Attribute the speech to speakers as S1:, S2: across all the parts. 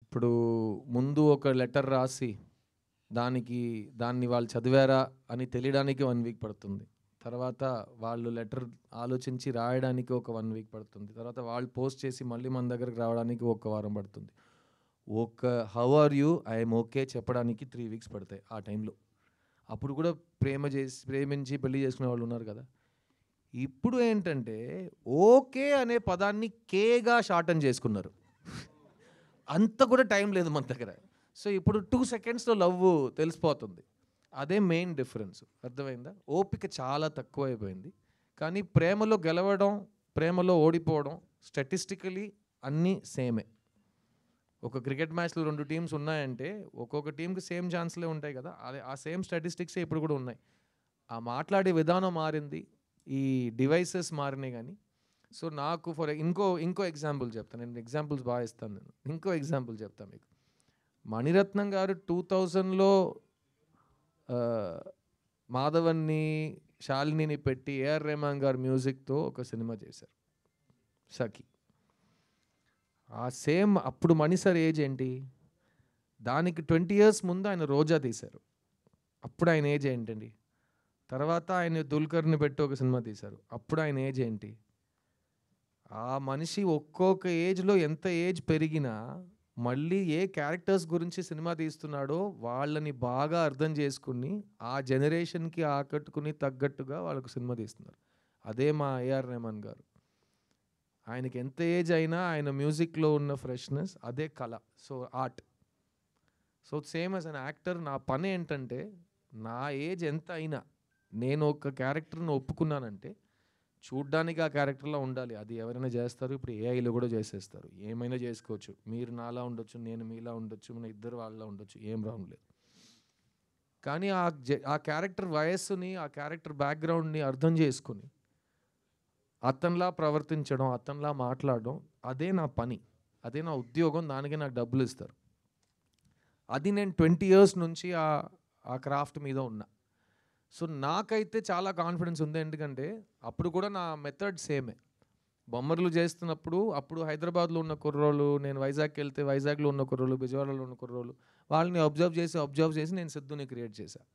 S1: ఇప్పుడు ముందు ఒక లెటర్ రాసి దాన్ని వాళ్ళు చదివారా అని తెలియడానికి 1 వీక్ పడుతుంది. తర్వాత వాళ్ళు లెటర్ ఆలోచించి రాయడానికి ఒక 1 వీక్ పడుతుంది. తర్వాత వాళ్ళు పోస్ట్ చేసి మళ్ళీ మన దగ్గరికి రావడానికి ఒక వారం పడుతుంది. ఒక how are you, I'm okay చెప్పడానికి 3 వీక్స్ పడతాయి ఆ టైంలో. అప్పుడు కూడా ప్రేమించి పెళ్లి చేసుకునే వాళ్ళు ఉన్నారు కదా. ఇప్పుడు ఏంటంటే ఓకే అనే పదాన్ని కేగా షార్టన్ చేసుకున్నారు. అంత కూడా టైం లేదు మన దగ్గర. సో ఇప్పుడు 2 సెకండ్స్లో లవ్ తెలిసిపోతుంది. అదే మెయిన్ డిఫరెన్స్. అర్థమైందా? ఓపిక చాలా తక్కువైపోయింది. కానీ ప్రేమలో గెలవడం, ప్రేమలో ఓడిపోవడం స్టాటిస్టికలీ అన్నీ సేమే. ఒక క్రికెట్ మ్యాచ్లో 2 టీమ్స్ ఉన్నాయంటే ఒక్కొక్క టీంకి సేమ్ ఛాన్స్లే ఉంటాయి కదా. అదే ఆ సేమ్ స్టాటిస్టిక్సే ఇప్పుడు కూడా ఉన్నాయి. ఆ మాట్లాడే విధానం మారింది, ఈ డివైసెస్ మారినాయి. కానీ సో నాకు ఇంకో ఎగ్జాంపుల్ చెప్తాను. నేను ఎగ్జాంపుల్స్ బాగా ఇస్తాను. ఇంకో ఎగ్జాంపుల్ చెప్తాను మీకు. మణిరత్నం గారు 2000లో మాధవన్ని, శాలినిని పెట్టి ఏఆర్ రెహమాన్ గారు మ్యూజిక్తో ఒక సినిమా చేశారు, సఖి. ఆ సేమ్ అప్పుడు మణి సార్ ఏజ్ ఏంటి? దానికి 20 years ముందు ఆయన రోజా తీశారు. అప్పుడు ఆయన ఏజ్ ఏంటండి? తర్వాత ఆయన దుల్కర్ని పెట్టి ఒక సినిమా తీశారు. అప్పుడు ఆయన ఏజ్ ఏంటి? ఆ మనిషి ఒక్కొక్క ఏజ్లో ఎంత ఏజ్ పెరిగినా మళ్ళీ ఏ క్యారెక్టర్స్ గురించి సినిమా తీస్తున్నాడో వాళ్ళని బాగా అర్థం చేసుకుని ఆ జనరేషన్కి ఆకట్టుకుని తగ్గట్టుగా వాళ్ళకు సినిమా తీస్తున్నారు. అదే మా ఏఆర్ రెహమాన్ గారు. ఆయనకి ఎంత ఏజ్ అయినా ఆయన మ్యూజిక్లో ఉన్న ఫ్రెష్నెస్ అదే కళ. So art. So same as an actor నా పని ఏంటంటే నా ఏజ్ ఎంత అయినా నేను ఒక క్యారెక్టర్ని ఒప్పుకున్నానంటే చూడ్డానికి ఆ క్యారెక్టర్లో ఉండాలి. అది ఎవరైనా చేస్తారు. ఇప్పుడు ఏఐలో కూడా చేసేస్తారు. ఏమైనా చేసుకోవచ్చు. మీరు నాలా ఉండొచ్చు, నేను మీలా ఉండొచ్చు, మన ఇద్దరు వాళ్ళలా ఉండొచ్చు. ఏం రాంగ్ లేదు. కానీ ఆ క్యారెక్టర్ వయస్సుని, ఆ క్యారెక్టర్ బ్యాక్గ్రౌండ్ని అర్థం చేసుకుని అతనిలా ప్రవర్తించడం, అతనిలా మాట్లాడడం అదే నా పని, అదే నా ఉద్యోగం. దానికి నాకు డబ్బులు ఇస్తారు. అది నేను 20 years నుంచి ఆ క్రాఫ్ట్ మీద ఉన్నా. సో నాకైతే చాలా కాన్ఫిడెన్స్ ఉంది. ఎందుకంటే అప్పుడు కూడా నా మెథడ్ సేమే. బొమ్మర్లు చేస్తున్నప్పుడు అప్పుడు హైదరాబాద్లో ఉన్న కుర్రోళ్ళు, నేను వైజాగ్కి వెళ్తే వైజాగ్లో ఉన్న కుర్రోళ్ళు, విజయవాడలో ఉన్న కుర్రోళ్ళు, వాళ్ళని అబ్జర్వ్ చేసి నేను సిద్ధుని క్రియేట్ చేశాను.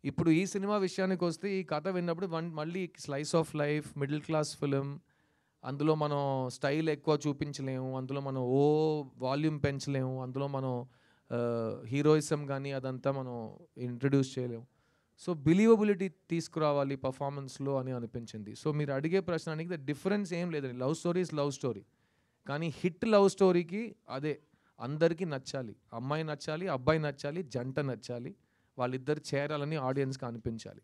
S1: ఇప్పుడు ఈ సినిమా విషయానికి వస్తే ఈ కథ విన్నప్పుడు మళ్ళీ slice of life, middle class film. అందులో మనం స్టైల్ ఎక్కువ చూపించలేము, అందులో మనం వాల్యూమ్ పెంచలేము, అందులో మనం హీరోయిజం కానీ అదంతా మనం ఇంట్రడ్యూస్ చేయలేము. సో బిలీవబిలిటీ తీసుకురావాలి పర్ఫార్మెన్స్లో అని అనిపించింది. సో మీరు అడిగే ప్రశ్నకి ద డిఫరెన్స్ ఏం లేదండి. Love story is love story. కానీ హిట్ లవ్ స్టోరీకి అదే అందరికీ నచ్చాలి. అమ్మాయి నచ్చాలి, అబ్బాయి నచ్చాలి, జంట నచ్చాలి, వాళ్ళిద్దరు చేరాలని ఆడియన్స్కి అనిపించాలి.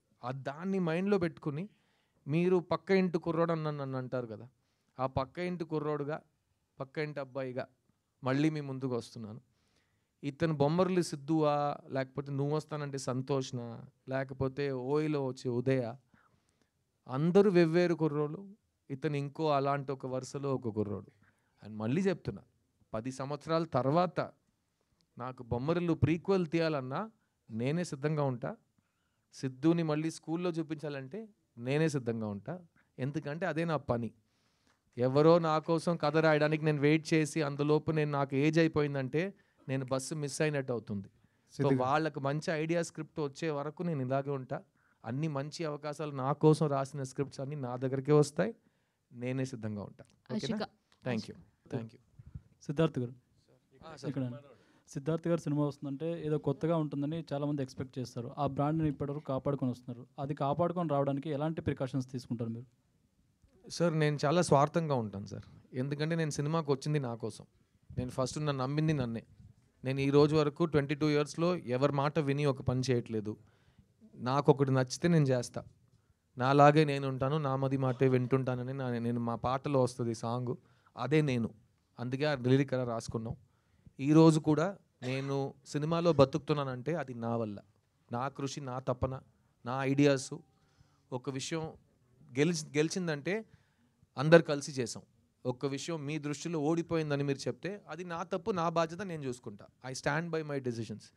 S1: దాన్ని మైండ్లో పెట్టుకుని మీరు పక్క ఇంటి కుర్రోడు నన్ను అంటారు కదా, ఆ పక్క ఇంటి కుర్రోడుగా, పక్క ఇంటి అబ్బాయిగా మళ్ళీ మీ ముందుకు వస్తున్నాను. ఇతను బొమ్మర్లు సిద్ధువా, లేకపోతే నువ్వు వస్తానంటే సంతోష్నా, లేకపోతే ఓయిలో వచ్చే ఉదయ, అందరూ వెవ్వేరు కుర్రోళ్ళు. ఇతను ఇంకో అలాంటి ఒక వరుసలో ఒక కుర్రోడు. అండ్ మళ్ళీ చెప్తున్నా, 10 సంవత్సరాల తర్వాత నాకు బొమ్మరిల్లు ప్రీక్వెల్ తీయాలన్నా నేనే సిద్ధంగా ఉంటా. సిద్ధుని మళ్ళీ స్కూల్లో చూపించాలంటే నేనే సిద్ధంగా ఉంటా. ఎందుకంటే అదే నా పని. ఎవరో నా కోసం కథ రాయడానికి నేను వెయిట్ చేసి అందులోపు నాకు ఏజ్ అయిపోయిందంటే నేను బస్సు మిస్ అయినట్టు అవుతుంది. సో వాళ్ళకు మంచి ఐడియా స్క్రిప్ట్ వచ్చే వరకు నేను ఇలాగే ఉంటా. అన్ని మంచి అవకాశాలు నా కోసం రాసిన స్క్రిప్ట్స్ అన్నీ నా దగ్గరికే వస్తాయి. నేనే సిద్ధంగా ఉంటా. ఓకేనా? Thank you.
S2: సిద్ధార్థ్ గారు, ఇక్కడ సిద్ధార్థ్ గారు సినిమా వస్తుందంటే ఏదో కొత్తగా ఉంటుందని చాలామంది ఎక్స్పెక్ట్ చేస్తారు. ఆ బ్రాండ్ని ఇప్పటివరకు కాపాడుకొని వస్తున్నారు. అది కాపాడుకొని రావడానికి ఎలాంటి ప్రికాషన్స్ తీసుకుంటారు మీరు?
S1: సార్ నేను చాలా స్వార్థంగా ఉంటాను సార్. ఎందుకంటే నేను సినిమాకి వచ్చింది నా కోసం. నేను ఫస్ట్ నన్ను నమ్మింది నన్నే. నేను ఈ రోజు వరకు 22 yearsలో ఎవరి మాట విని ఒక పని చేయట్లేదు. నాకు ఒకటి నచ్చితే నేను చేస్తా. నాలాగే నేను ఉంటాను, నా మది మాటే వింటుంటానని నేను మా పాటలో వస్తుంది సాంగ్, అదే నేను. అందుకే ఆ లిరిక్ అలా రాసుకున్నాం. ఈరోజు కూడా నేను సినిమాలో బతుకుతున్నానంటే అది నా వల్ల, నా కృషి, నా తపన, నా ఐడియాసు. ఒక విషయం గెలిచిందంటే అందరు కలిసి చేసాం. ఒక్క విషయం మీ దృష్టిలో ఓడిపోయిందని మీరు చెప్తే అది నా తప్పు, నా బాధ్యత, నేను చూసుకుంటా. I stand by my decisions.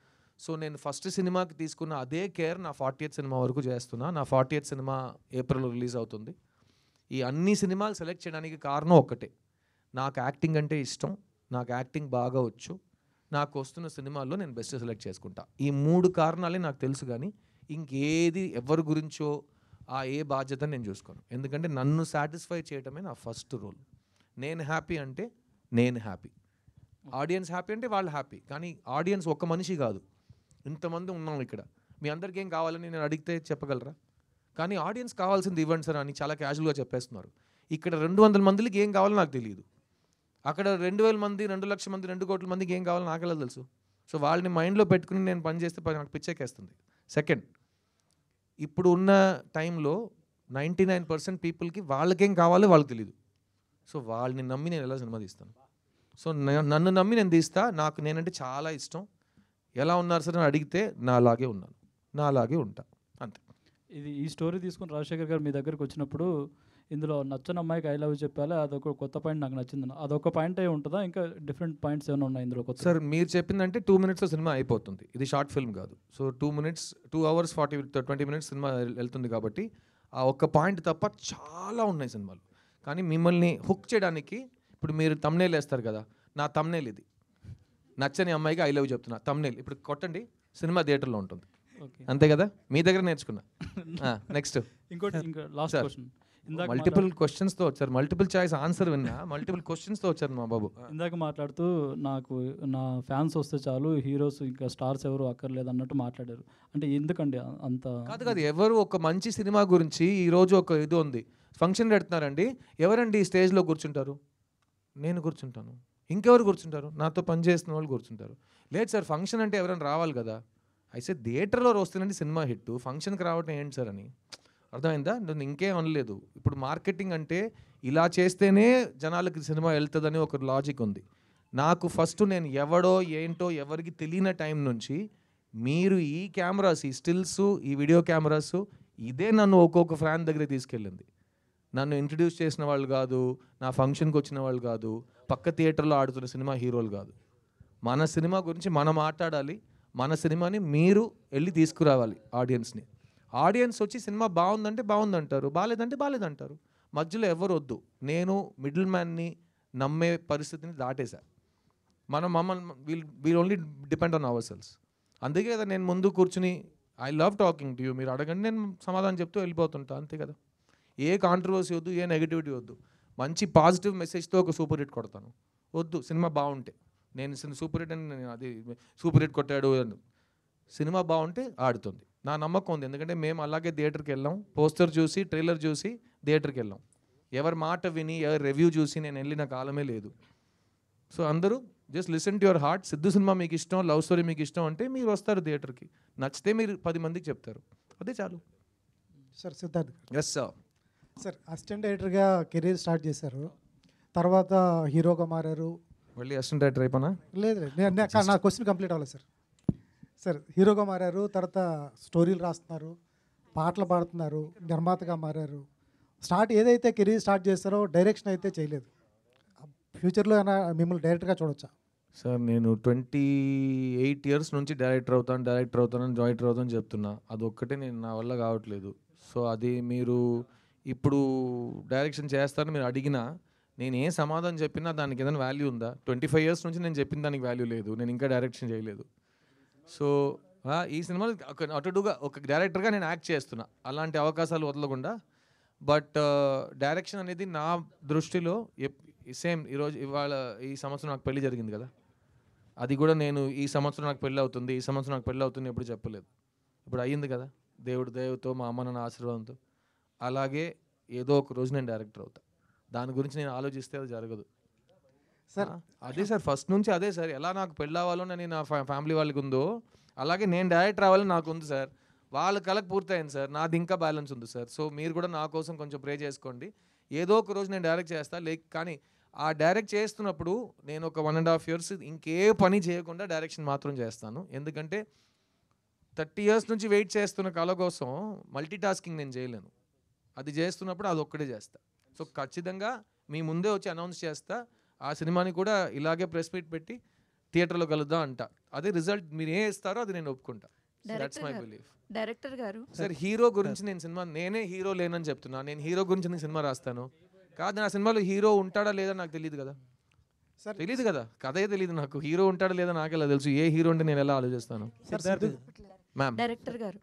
S1: So నేను ఫస్ట్ సినిమాకి తీసుకున్న అదే కేర్ నా 40th సినిమా వరకు చేస్తున్నా. నా 40th సినిమా ఏప్రిల్లో రిలీజ్ అవుతుంది. ఈ అన్ని సినిమాలు సెలెక్ట్ చేయడానికి కారణం ఒక్కటే, నాకు యాక్టింగ్ అంటే ఇష్టం, నాకు యాక్టింగ్ బాగా వచ్చు, నాకు వస్తున్న సినిమాల్లో నేను బెస్ట్ సెలెక్ట్ చేసుకుంటా. ఈ 3 కారణాలే నాకు తెలుసు, కానీ ఇంకేది ఎవరి గురించో ఏ బాధ్యత నేను చూసుకోను. ఎందుకంటే నన్ను సాటిస్ఫై చేయటమే నా ఫస్ట్ రూల్. నేను హ్యాపీ అంటే నేను హ్యాపీ, ఆడియన్స్ హ్యాపీ అంటే వాళ్ళు హ్యాపీ. కానీ ఆడియన్స్ ఒక్క మనిషి కాదు, ఇంతమంది ఉన్నాం ఇక్కడ. మీ అందరికీ ఏం కావాలని నేను అడిగితే చెప్పగలరా? కానీ ఆడియన్స్ కావాల్సింది ఇవ్వండి సార్ అని చాలా క్యాజువల్గా చెప్పేస్తున్నారు. ఇక్కడ 200 మందికి ఏం కావాలో నాకు తెలియదు, అక్కడ 2000 మంది, 2 లక్షల మంది, 2 కోట్ల మందికి ఏం కావాలో నాకెలా తెలుసు? సో వాళ్ళని మైండ్లో పెట్టుకుని నేను పని చేస్తే నాకు పిచ్చెక్కేస్తుంది. సెకండ్, ఇప్పుడు ఉన్న టైంలో 99% పీపుల్కి వాళ్ళకేం కావాలో వాళ్ళకి తెలియదు. సో వాళ్ళని నమ్మి నేను ఎలా సినిమా తీస్తాను? సో నన్ను నమ్మి నేను తీస్తా. నాకు నేనంటే చాలా ఇష్టం. ఎలా ఉన్నారు సార్ అని అడిగితే నాలాగే ఉన్నాను, నాలాగే ఉంటా, అంతే.
S2: ఈ స్టోరీ తీసుకుని రాజశేఖర్ గారు మీ దగ్గరికి వచ్చినప్పుడు ఇందులో నచ్చని అమ్మాయికి ఐ లవ్ చెప్పాలి, అదొక కొత్త పాయింట్ నాకు నచ్చింది, అదొక పాయింట్ అయి ఉంటుందా, ఇంకా డిఫరెంట్ పాయింట్స్ ఏమైనా ఉన్నాయి ఇందులో కొత్త?
S1: సార్ మీరు చెప్పిందంటే 2 minutesలో సినిమా అయిపోతుంది. ఇది షార్ట్ ఫిల్మ్ కాదు. సో 2 hours 20 minutes సినిమా వెళ్తుంది కాబట్టి ఆ ఒక్క పాయింట్ తప్ప చాలా ఉన్నాయి సినిమాలు. కానీ మిమ్మల్ని హుక్ చేయడానికి ఇప్పుడు మీరు తమ్నేల్ వేస్తారు కదా, నా తమ్నేల్ ఇది. నచ్చని అమ్మాయికి ఐ లవ్ చెప్తున్నా తమ్నేల్ ఇప్పుడు కొట్టండి, సినిమా థియేటర్లో ఉంటుంది. అంతే కదా, మీ దగ్గర నేర్చుకున్నా. నెక్స్ట్
S2: ఇంకోటి, ఇంకా లాస్ట్ క్వశ్చన్.
S1: మల్టిపుల్ క్వశ్చన్స్తో వచ్చారు, మల్టిపుల్ చాయిస్ ఆన్సర్ విన్నా, మల్టిపుల్ క్వశ్చన్స్తో వచ్చారు మా బాబు.
S2: ఇందాక మాట్లాడుతూ నాకు నా ఫ్యాన్స్ వస్తే చాలు, హీరోస్ ఇంకా స్టార్స్ ఎవరు అక్కర్లేదు అన్నట్టు మాట్లాడారు. అంటే ఎందుకండి అంత?
S1: కాదు, ఎవరు ఒక మంచి సినిమా గురించి ఈరోజు ఒక ఇది ఉంది, ఫంక్షన్ పెడుతున్నారండి, ఎవరండి ఈ స్టేజ్లో కూర్చుంటారు? నేను కూర్చుంటాను. ఇంకెవరు కూర్చుంటారు? నాతో పనిచేసిన వాళ్ళు కూర్చుంటారు. లేదు సార్, ఫంక్షన్ అంటే ఎవరైనా రావాలి కదా. అయితే థియేటర్లో వస్తుందండి సినిమా హిట్, ఫంక్షన్కి రావటం ఏంటి సార్ అని. అర్థమైందా? నేను ఇంకేం అనలేదు. ఇప్పుడు మార్కెటింగ్ అంటే ఇలా చేస్తేనే జనాలకి సినిమా వెళ్తుందని ఒక లాజిక్ ఉంది. నాకు ఫస్ట్ నేను ఎవడో ఏంటో ఎవరికి తెలియని టైం నుంచి మీరు ఈ కెమెరాస్, ఈ స్టిల్స్, ఈ వీడియో కెమెరాస్, ఇదే నన్ను ఒక్కొక్క ఫ్యాన్ దగ్గర తీసుకెళ్ళింది. నన్ను ఇంట్రడ్యూస్ చేసిన వాళ్ళు కాదు, నా ఫంక్షన్కి వచ్చిన వాళ్ళు కాదు, పక్క థియేటర్లో ఆడుతున్న సినిమా హీరోలు కాదు. మన సినిమా గురించి మనం మాట్లాడాలి, మన సినిమాని మీరు వెళ్ళి తీసుకురావాలి ఆడియన్స్ని. ఆడియన్స్ వచ్చి సినిమా బాగుందంటే బాగుందంటారు, బాగాలేదంటే బాగాలేదంటారు. మధ్యలో ఎవరు వద్దు. నేను మిడిల్ మ్యాన్ని నమ్మే పరిస్థితిని దాటేశా. మమ్మల్ని wheel only depend on hour cells. అందుకే కదా నేను ముందు కూర్చుని I love talking to you, మీరు అడగండి, నేను సమాధానం చెప్తూ వెళ్ళిపోతుంటా, అంతే కదా. ఏ కాంట్రవర్సీ వద్దు, ఏ నెగిటివిటీ వద్దు. మంచి పాజిటివ్ మెసేజ్తో ఒక సూపర్ హిట్ కొడతాను. వద్దు, సినిమా బాగుంటే నేను సూపర్ హిట్ అని నేను అది సూపర్ హిట్ కొట్టాడు అని. సినిమా బాగుంటే ఆడుతుంది, నా నమ్మకం ఉంది. ఎందుకంటే మేము అలాగే థియేటర్కి వెళ్ళాం, పోస్టర్ చూసి ట్రైలర్ చూసి థియేటర్కి వెళ్ళాం. ఎవరి మాట విని ఎవరి రివ్యూ చూసి నేను వెళ్ళిన కాలమే లేదు. సో అందరూ just listen to your heart. Siddhu cinema మీకు ఇష్టం, లవ్ స్టోరీ మీకు ఇష్టం అంటే మీరు వస్తారు థియేటర్కి, నచ్చితే మీరు 10 మందికి చెప్తారు, అదే చాలు.
S3: సార్ సిద్ధార్థ్ గారు.
S1: Yes sir.
S3: సార్ అసిస్టెంట్ డైరెక్టర్గా కెరీర్ స్టార్ట్ చేశారు, తర్వాత హీరోగా మారారు.
S1: మళ్ళీ అసిస్టెంట్ డైరెక్టర్ అయిపోనా?
S3: లేదు నా క్వశ్చన్ కంప్లీట్ అవ్వలేదు సార్. సార్ హీరోగా మారారు, తర్వాత స్టోరీలు రాస్తున్నారు, పాటలు పాడుతున్నారు, నిర్మాతగా మారారు. ఏదైతే కెరీర్ స్టార్ట్ చేస్తారో డైరెక్షన్ అయితే చేయలేదు. ఫ్యూచర్లో మిమ్మల్ని డైరెక్టర్గా చూడొచ్చా?
S1: సార్ నేను 28 years నుంచి డైరెక్టర్ అవుతాను అని చెప్తున్నా. అదొక్కటే నా వల్ల కావట్లేదు. సో అది మీరు ఇప్పుడు డైరెక్షన్ చేస్తారని మీరు అడిగినా నేను ఏ సమాధానం చెప్పినా దానికి ఏదైనా వాల్యూ ఉందా? 25 years నుంచి నేను చెప్పిన దానికి వాల్యూ లేదు, నేను ఇంకా డైరెక్షన్ చేయలేదు. సో ఈ సినిమాలో అటుగా ఒక డైరెక్టర్గా నేను యాక్ట్ చేస్తున్నా, అలాంటి అవకాశాలు వదలకుండా. బట్ డైరెక్షన్ అనేది నా దృష్టిలో సేమ్ ఇవాళ ఈ సంవత్సరం నాకు పెళ్లి జరిగింది కదా, అది కూడా నేను ఈ సంవత్సరం నాకు పెళ్ళి అవుతుంది, ఈ సంవత్సరం నాకు పెళ్ళి అవుతుంది ఎప్పుడు చెప్పలేదు. ఇప్పుడు అయ్యింది కదా, దేవుడితో మా అమ్మ నాన్న ఆశీర్వాదంతో. అలాగే ఏదో ఒక రోజు నేను డైరెక్టర్ అవుతా. దాని గురించి నేను ఆలోచిస్తే అది జరగదు
S3: సార్.
S1: అదే సార్, ఫస్ట్ నుంచి అదే సార్. ఎలా నాకు పెళ్ళి అవ్వాలో అని నా ఫ్యామిలీ వాళ్ళకి ఉందో, అలాగే నేను డైరెక్టర్ అవ్వాలని నాకు ఉంది సార్. వాళ్ళ కళకు పూర్తయింది సార్, నాది ఇంకా బ్యాలెన్స్ ఉంది సార్. సో మీరు కూడా నా కోసం కొంచెం ప్రే చేసుకోండి. ఏదో ఒక రోజు నేను డైరెక్ట్ చేస్తాను. కానీ ఆ డైరెక్ట్ చేస్తున్నప్పుడు నేను ఒక 1.5 years ఇంకే పని చేయకుండా డైరెక్షన్ మాత్రం చేస్తాను. ఎందుకంటే 30 years నుంచి వెయిట్ చేస్తున్న కళ కోసం మల్టీ టాస్కింగ్ నేను చేయలేను. అది చేస్తున్నప్పుడు అది ఒక్కడే చేస్తా. సో ఖచ్చితంగా మీ ముందే వచ్చి అనౌన్స్ చేస్తా, ఆ సినిమాని కూడా ఇలాగే ప్రెస్ మీట్ పెట్టి థియేటర్లో కలుద్దాం అంట. అదే రిజల్ట్ మీరు ఏ ఇస్తారో అది నేను ఒప్పుకుంటా. That's my belief.
S4: డైరెక్టర్ గారు
S1: సార్ హీరో గురించి నేను సినిమా నేనే హీరో లేనని చెప్తున్నా. నేను హీరో గురించి నేను సినిమా రాస్తాను కాదు, నా సినిమాలో హీరో ఉంటాడా లేదా నాకు తెలియదు కదా.
S3: సార్
S1: తెలియదు కదా, కథే తెలియదు నాకు. హీరో ఉంటాడో లేదో నాకెలా తెలుసు? ఏ హీరో అంటే నేను ఎలా ఆలోచిస్తాను?
S3: సార్ సిద్ధు
S1: మ్యామ్
S4: డైరెక్టర్ గారు